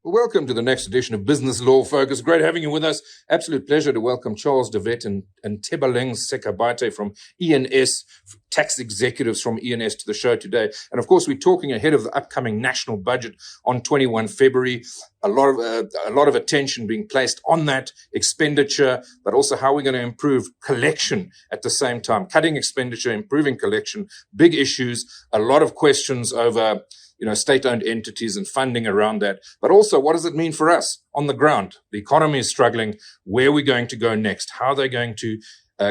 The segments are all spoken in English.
Well, welcome to the next edition of Business Law Focus. Great having you with us. Absolute pleasure to welcome Charles de Wet and Ntebeleng Sekabate from ENS, tax executives from ENS to the show today. And of course, we're talking ahead of the upcoming national budget on 21 February. A lot of attention being placed on that expenditure, but also how we're going to improve collection at the same time. Cutting expenditure, improving collection, big issues, a lot of questions over state-owned entities and funding around that. But also, what does it mean for us on the ground? The economy is struggling. Where are we going to go next? How are they going to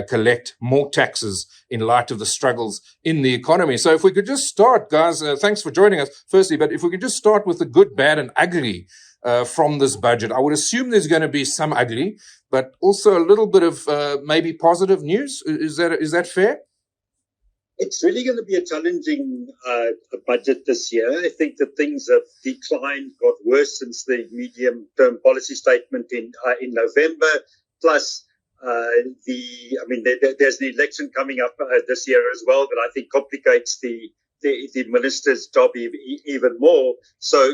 collect more taxes in light of the struggles in the economy? So if we could just start, guys, thanks for joining us, firstly, but if we could just start with the good, bad, and ugly from this budget. I would assume there's going to be some ugly, but also a little bit of maybe positive news. Is that fair? It's really going to be a challenging budget this year. I think that things have declined, got worse since the medium-term policy statement in November. Plus, there's an election coming up this year as well that I think complicates the minister's job even more. So,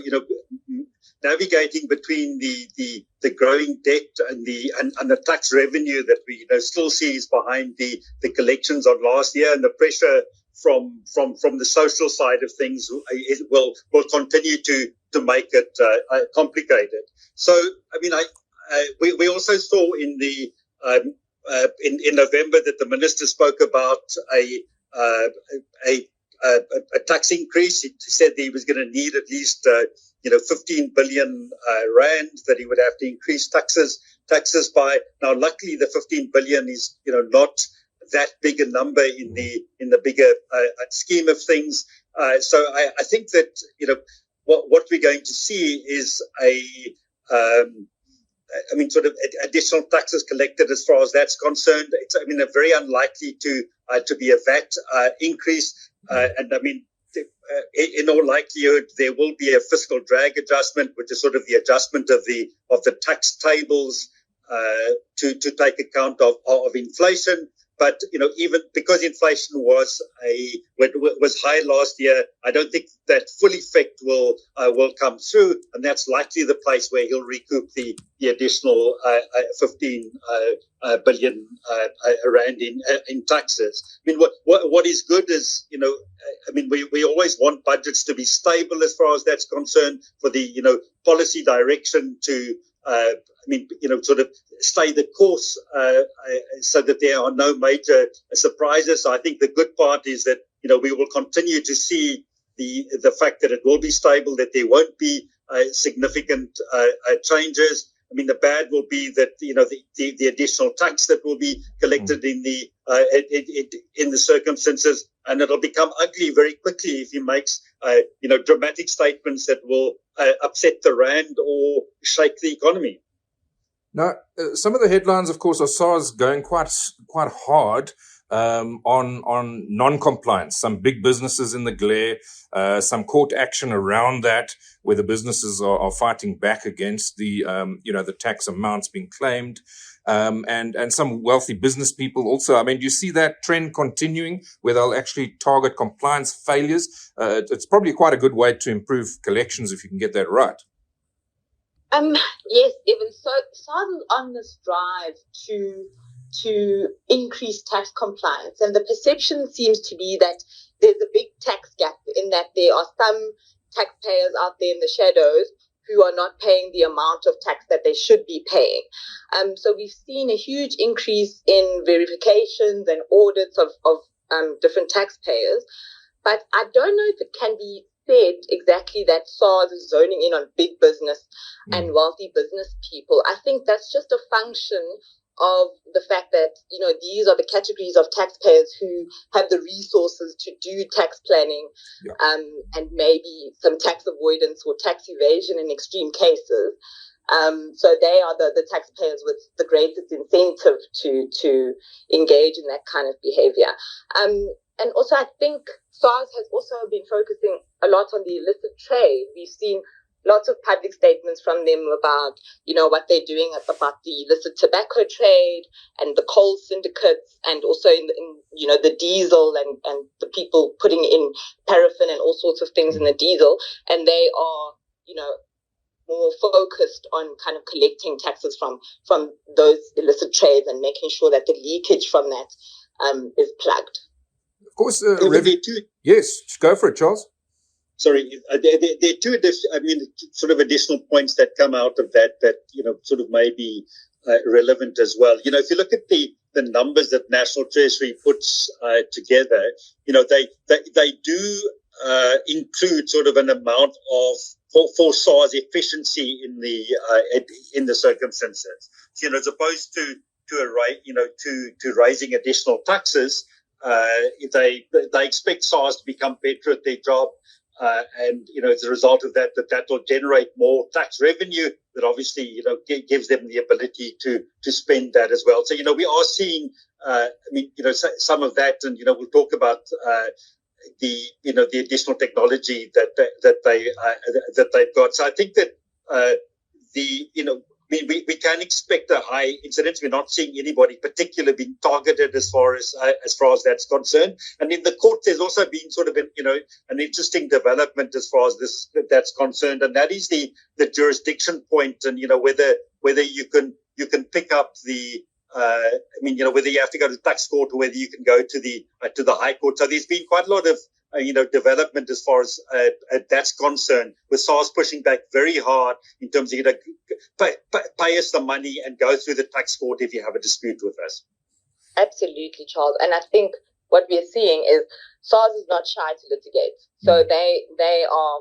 navigating between the growing debt and the tax revenue that we still see is behind the collections of last year, and the pressure from the social side of things will continue to make it complicated. So we also saw in November that the minister spoke about a tax increase. He said that he was going to need at least 15 billion rand that he would have to increase taxes by. Now, luckily, the 15 billion is not that big a number in the bigger scheme of things. So I think that what we're going to see is sort of additional taxes collected as far as that's concerned. It's very unlikely to be a VAT increase, in all likelihood, there will be a fiscal drag adjustment, which is sort of the adjustment of the tax tables to take account of inflation. But even because inflation was high last year, I don't think that full effect will come through, and that's likely the place where he'll recoup the additional 15 billion rand in taxes. What is good is we always want budgets to be stable as far as that's concerned, for the policy direction to sort of stay the course, so that there are no major surprises. So I think the good part is that we will continue to see the fact that it will be stable, that there won't be significant changes. The bad will be that the additional tax that will be collected in the circumstances, and it'll become ugly very quickly if he makes dramatic statements that will upset the rand or shake the economy. Now, some of the headlines, of course, are SARS going quite hard on non-compliance. Some big businesses in the glare, some court action around that, where the businesses are fighting back against the tax amounts being claimed, and some wealthy business people also. Do you see that trend continuing, where they'll actually target compliance failures? It's probably quite a good way to improve collections if you can get that right. Yes, Evan. So SARS is on this drive to increase tax compliance, and the perception seems to be that there's a big tax gap, in that there are some taxpayers out there in the shadows who are not paying the amount of tax that they should be paying. So we've seen a huge increase in verifications and audits of different taxpayers, but I don't know if it can be said exactly that SARS is zoning in on big business and wealthy business people. I think that's just a function of the fact that, these are the categories of taxpayers who have the resources to do tax planning, and maybe some tax avoidance or tax evasion in extreme cases. So they are the taxpayers with the greatest incentive to engage in that kind of behavior. And also, I think SARS has also been focusing a lot on the illicit trade. We've seen lots of public statements from them about, what they're doing about the illicit tobacco trade and the coal syndicates, and also in the diesel and the people putting in paraffin and all sorts of things in the diesel. And they are, more focused on kind of collecting taxes from those illicit trades and making sure that the leakage from that is plugged. Of course, Two, yes, go for it, Charles. Sorry, there are two sort of additional points that come out of that sort of may be relevant as well. If you look at the numbers that National Treasury puts together, they do include sort of an amount of for SARS efficiency in the circumstances. So, as opposed to raising additional taxes, they expect SARS to become better at their job. And as a result of that will generate more tax revenue that obviously gives them the ability to spend that as well. So we are seeing some of that, and we'll talk about the additional technology that they've got. So I think that we can expect a high incidence. We're not seeing anybody particularly being targeted as far as that's concerned. And in the court, there's also been sort of an interesting development as far as that's concerned, and that is the jurisdiction point, and whether you can pick up the whether you have to go to the tax court or whether you can go to the high court. So there's been quite a lot of development as far as that's concerned, with SARS pushing back very hard in terms of pay us the money and go through the tax court if you have a dispute with us. Absolutely, Charles. And I think what we're seeing is SARS is not shy to litigate. So they are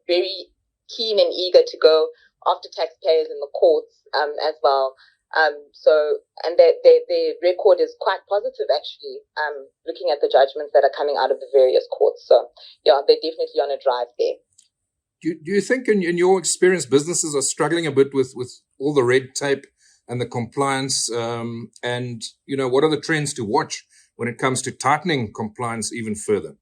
very keen and eager to go after taxpayers in the courts as well. And their record is quite positive, actually, looking at the judgments that are coming out of the various courts. So, yeah, they're definitely on a drive there. Do you think, in your experience, businesses are struggling a bit with all the red tape and the compliance? And, what are the trends to watch when it comes to tightening compliance even further?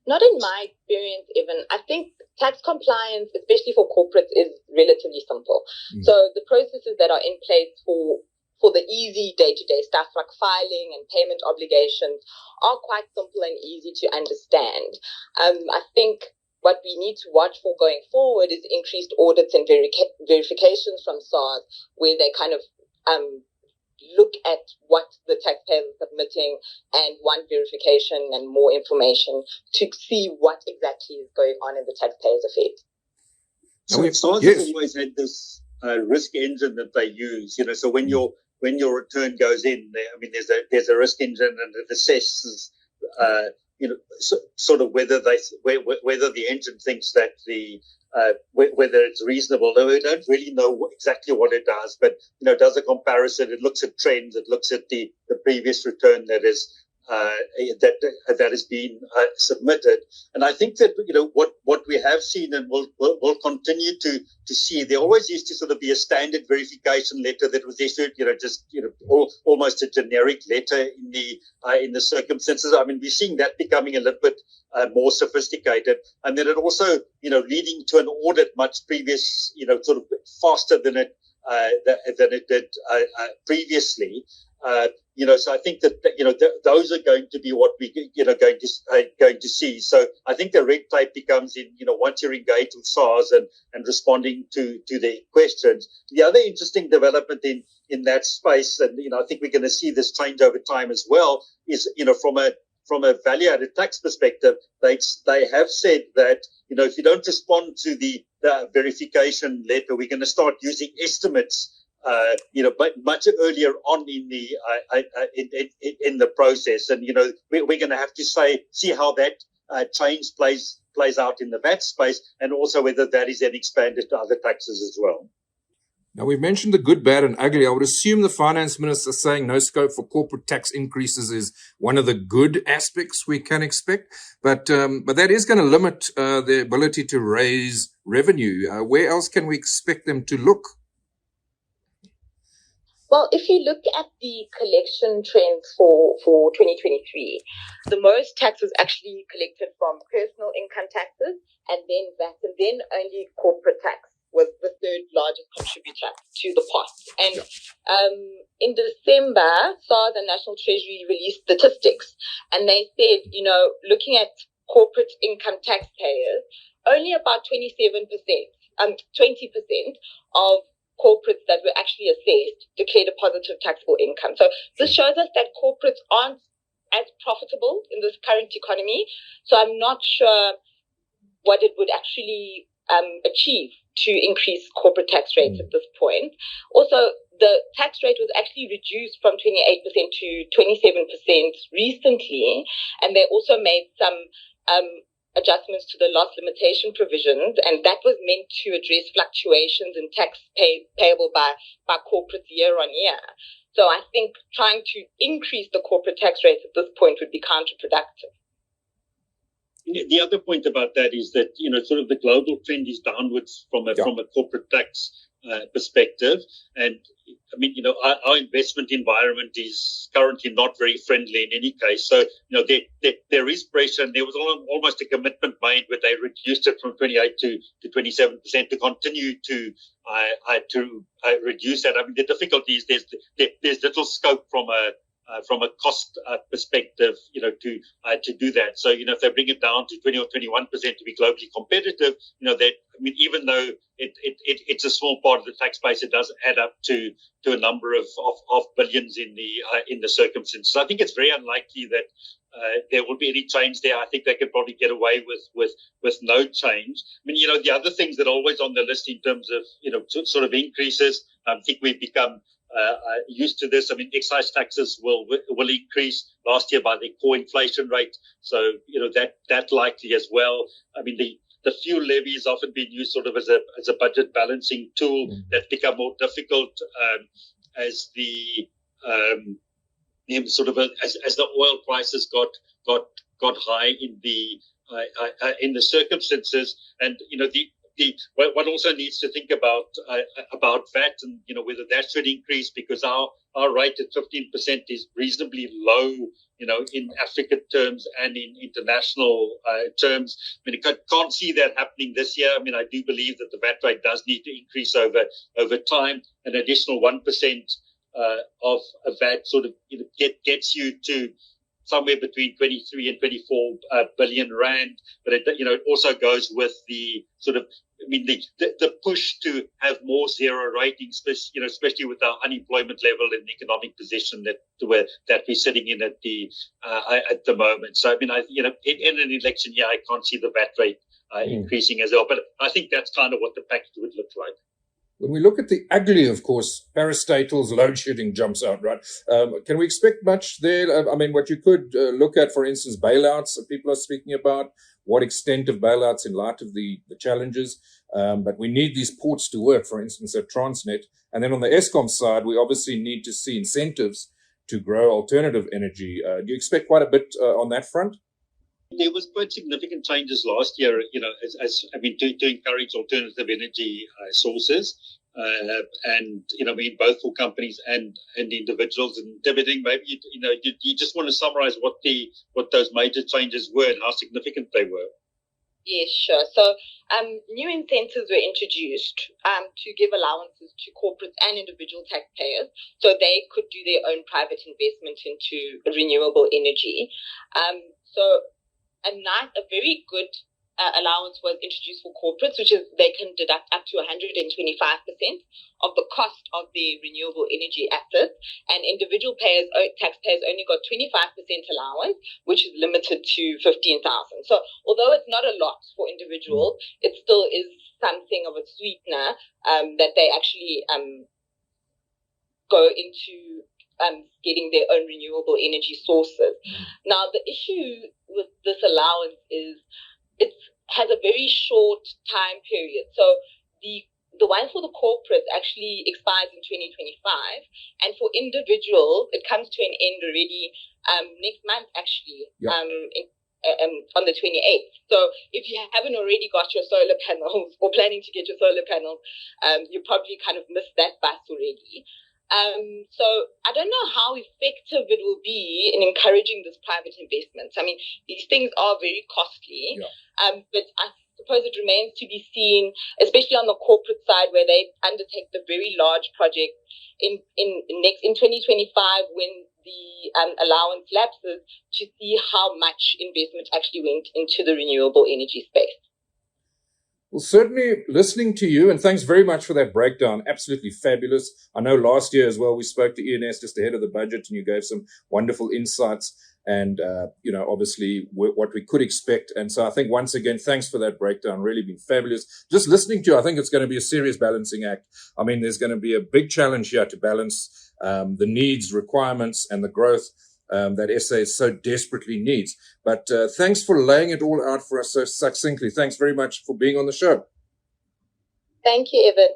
Not in my experience, even. I think tax compliance, especially for corporates, is relatively simple. So the processes that are in place for the easy day-to-day stuff like filing and payment obligations are quite simple and easy to understand. I think what we need to watch for going forward is increased audits and verifications from SARS, where they kind of look at what the taxpayers are submitting and want verification and more information to see what exactly is going on in the taxpayers' affairs. So SARS has always had this risk engine that they use. So when your return goes in, there's a risk engine, and it assesses sort of whether the engine thinks that whether it's reasonable. We don't really know exactly what it does, but it does a comparison. It looks at trends. It looks at the previous return that has been submitted. And I think that what we have seen and will continue to see. There always used to sort of be a standard verification letter that was issued. Almost a generic letter in the circumstances. We're seeing that becoming a little bit more sophisticated, and then it also leading to an audit much previous, sort of faster than it did previously. So I think that those are going to be what we going to see. So I think the red tape becomes in once you're engaged with SARS and responding to their questions. The other interesting development in that space, and I think we're going to see this change over time as well, is from a value-added tax perspective, they have said that if you don't respond to the verification letter, we're going to start using estimates. But much earlier on in the process, and we're going to have to see how that change plays out in the VAT space, and also whether that is then expanded to other taxes as well. Now, we've mentioned the good, bad, and ugly. I would assume the finance minister saying no scope for corporate tax increases is one of the good aspects we can expect, but that is going to limit their ability to raise revenue. Where else can we expect them to look? Well, if you look at the collection trends for 2023, the most tax was actually collected from personal income taxes, and then VAT, and then only corporate tax was the third largest contributor to the pot. And in December, SARS and National Treasury released statistics, and they said, looking at corporate income taxpayers, only about 27% 20% of corporates that were actually assessed declared a positive taxable income. So this shows us that corporates aren't as profitable in this current economy. So I'm not sure what it would actually achieve to increase corporate tax rates at this point. Also, the tax rate was actually reduced from 28% to 27% recently, and they also made some adjustments to the loss limitation provisions, and that was meant to address fluctuations in tax payable by corporates year on year. So I think trying to increase the corporate tax rates at this point would be counterproductive. The other point about that is that, sort of the global trend is downwards from a corporate tax perspective. And I mean, our investment environment is currently not very friendly in any case. So, there is pressure, and there was almost a commitment made where they reduced it from 28 to 27% to continue to reduce that. I mean, the difficulty is there's little scope from a cost perspective, to do that. So, if they bring it down to 20 or 21% to be globally competitive, even though it's a small part of the tax base, it does add up to a number of billions in the circumstances. So I think it's very unlikely that there will be any change there. I think they could probably get away with no change. I mean, the other things that are always on the list in terms of, sort of increases, I think we've become used to this. I mean, excise taxes will increase last year by the core inflation rate. So, that likely as well. I mean, the fuel levy has often been used sort of as a budget balancing tool that's become more difficult as the sort of as the oil prices got high in the circumstances. And one also needs to think about VAT and whether that should increase, because our rate at 15% is reasonably low, in African terms and in international terms. I mean, I can't see that happening this year. I mean, I do believe that the VAT rate does need to increase over time. An additional 1% of VAT sort of gets you to somewhere between 23 and 24 billion rand, but it also goes with the sort of, I mean, the push to have more zero ratings, especially with our unemployment level and economic position that we're sitting in at the moment. So I mean, in an election year, I can't see the VAT rate increasing as well, but I think that's kind of what the package would look like. When we look at the ugly, of course, parastatals, load shedding jumps out, right? Can we expect much there? I mean, what you could look at, for instance, bailouts that people are speaking about, what extent of bailouts in light of the challenges. But we need these ports to work, for instance, at Transnet. And then on the Eskom side, we obviously need to see incentives to grow alternative energy. Do you expect quite a bit on that front? There was quite significant changes last year, to encourage alternative energy sources, and both for companies and individuals. And Ntebeleng, maybe you just want to summarize what those major changes were and how significant they were. Yes, sure. So new incentives were introduced to give allowances to corporates and individual taxpayers so they could do their own private investment into renewable energy. A very good allowance was introduced for corporates, which is they can deduct up to 125% of the cost of their renewable energy assets, and individual taxpayers only got 25% allowance, which is limited to 15,000. So although it's not a lot for individuals, it still is something of a sweetener that they actually go into getting their own renewable energy sources. Now, the issue with this allowance is it has a very short time period. So the one for the corporates actually expires in 2025, and for individuals, it comes to an end already next month, actually, on the 28th. So if you haven't already got your solar panels or planning to get your solar panels, you probably kind of missed that bus already. So I don't know how effective it will be in encouraging this private investments. I mean, these things are very costly, but I suppose it remains to be seen, especially on the corporate side where they undertake the very large project in 2025 when the allowance lapses, to see how much investment actually went into the renewable energy space. Well, certainly listening to you, and thanks very much for that breakdown. Absolutely fabulous. I know last year as well, we spoke to ENS just ahead of the budget, and you gave some wonderful insights and, obviously what we could expect. And so I think once again, thanks for that breakdown. Really been fabulous. Just listening to you, I think it's going to be a serious balancing act. I mean, there's going to be a big challenge here to balance the needs, requirements, and the growth that SA so desperately needs. But thanks for laying it all out for us so succinctly. Thanks very much for being on the show. Thank you, Evan.